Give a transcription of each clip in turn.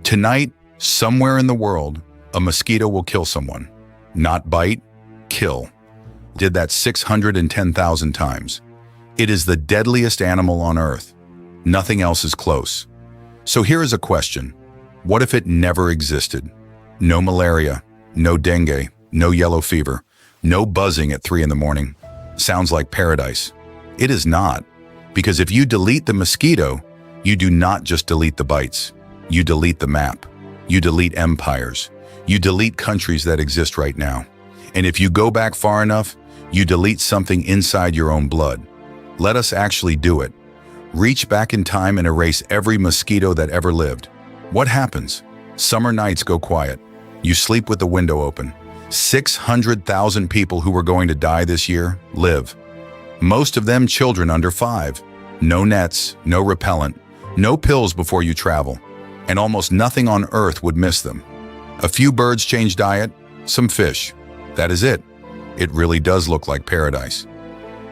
Tonight, somewhere in the world, a mosquito will kill someone. Not bite, kill. Did that 610,000 times. It is the deadliest animal on Earth. Nothing else is close. So here is a question. What if it never existed? No malaria, no dengue, no yellow fever, no buzzing at 3 in the morning. Sounds like paradise. It is not. Because if you delete the mosquito, you do not just delete the bites. You delete the map. You delete empires. You delete countries that exist right now. And if you go back far enough, you delete something inside your own blood. Let us actually do it. Reach back in time and erase every mosquito that ever lived. What happens? Summer nights go quiet. You sleep with the window open. 600,000 people who were going to die this year live. Most of them children under 5. No nets, no repellent, no pills before you travel, and almost nothing on Earth would miss them. A few birds change diet, some fish. That is it. It really does look like paradise.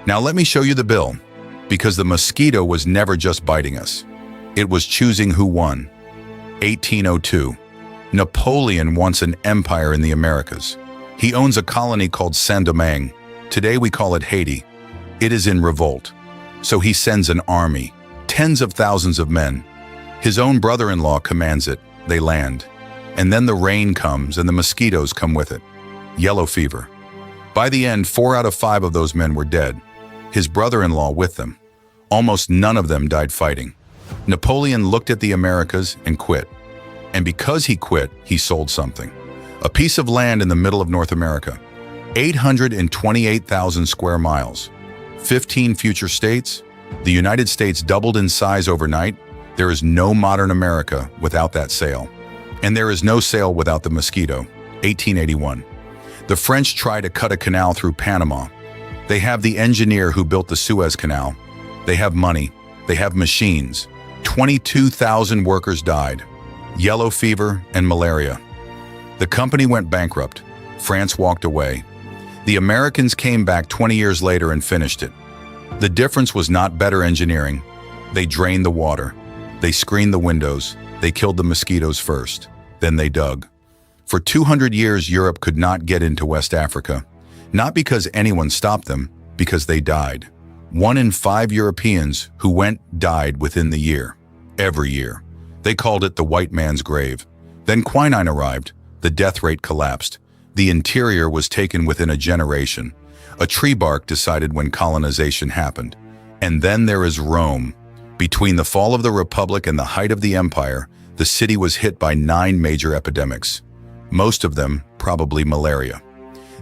Now let me show you the bill, because the mosquito was never just biting us. It was choosing who won. 1802. Napoleon wants an empire in the Americas. He owns a colony called Saint-Domingue. Today we call it Haiti. It is in revolt. So he sends an army, tens of thousands of men. His own brother-in-law commands it. They land. And then the rain comes and the mosquitoes come with it. Yellow fever. By the end, 4 out of 5 of those men were dead. His brother-in-law with them. Almost none of them died fighting. Napoleon looked at the Americas and quit. And because he quit, he sold something. A piece of land in the middle of North America. 828,000 square miles. 15 future states. The United States doubled in size overnight. There is no modern America without that sale. And there is no sale without the mosquito. 1881. The French try to cut a canal through Panama. They have the engineer who built the Suez Canal. They have money. They have machines. 22,000 workers died. Yellow fever and malaria. The company went bankrupt. France walked away. The Americans came back 20 years later and finished it. The difference was not better engineering. They drained the water. They screened the windows. They killed the mosquitoes first. Then they dug. For 200 years, Europe could not get into West Africa. Not because anyone stopped them, because they died. 1 in 5 Europeans who went died within the year. Every year. They called it the white man's grave. Then quinine arrived. The death rate collapsed. The interior was taken within a generation. A tree bark decided when colonization happened. And then there is Rome. Between the fall of the Republic and the height of the empire, the city was hit by 9 major epidemics. Most of them probably malaria.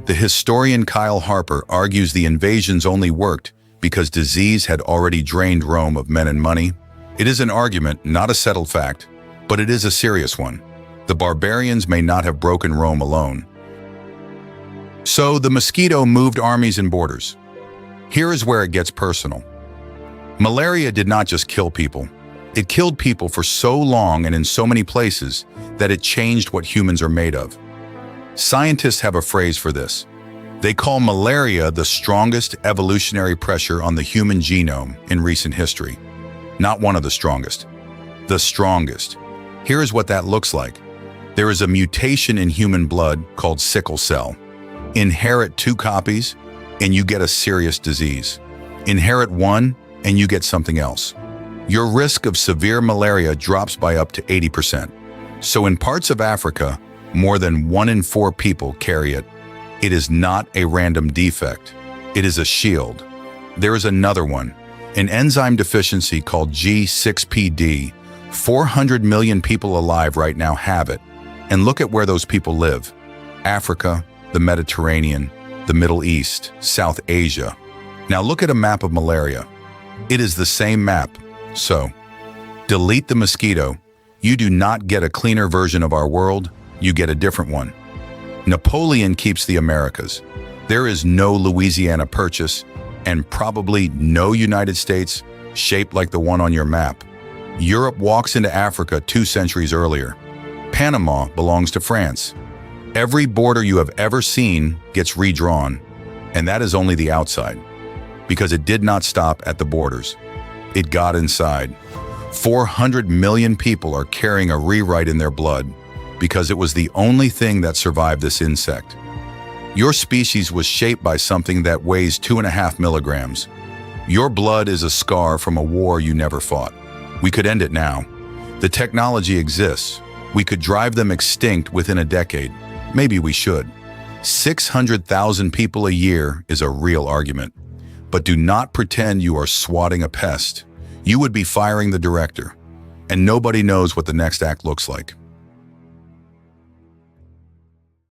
The historian Kyle Harper argues the invasions only worked because disease had already drained Rome of men and money. It is an argument, not a settled fact, but it is a serious one. The barbarians may not have broken Rome alone. So the mosquito moved armies and borders. Here is where it gets personal. Malaria did not just kill people. It killed people for so long and in so many places that it changed what humans are made of. Scientists have a phrase for this. They call malaria the strongest evolutionary pressure on the human genome in recent history. Not one of the strongest. The strongest. Here is what that looks like. There is a mutation in human blood called sickle cell. Inherit 2 copies, and you get a serious disease. Inherit 1, and you get something else. Your risk of severe malaria drops by up to 80%. So in parts of Africa, more than 1 in 4 people carry it. It is not a random defect. It is a shield. There is another one, an enzyme deficiency called G6PD. 400 million people alive right now have it. And look at where those people live. Africa, the Mediterranean, the Middle East, South Asia. Now look at a map of malaria. It is the same map. So, delete the mosquito. You do not get a cleaner version of our world, you get a different one. Napoleon keeps the Americas. There is no Louisiana Purchase, and probably no United States shaped like the one on your map. Europe walks into Africa 2 centuries earlier. Panama belongs to France. Every border you have ever seen gets redrawn, and that is only the outside, because it did not stop at the borders. It got inside. 400 million people are carrying a rewrite in their blood because it was the only thing that survived this insect. Your species was shaped by something that weighs 2.5 milligrams. Your blood is a scar from a war you never fought. We could end it now. The technology exists. We could drive them extinct within a decade. Maybe we should. 600,000 people a year is a real argument. But do not pretend you are swatting a pest. You would be firing the director. And nobody knows what the next act looks like.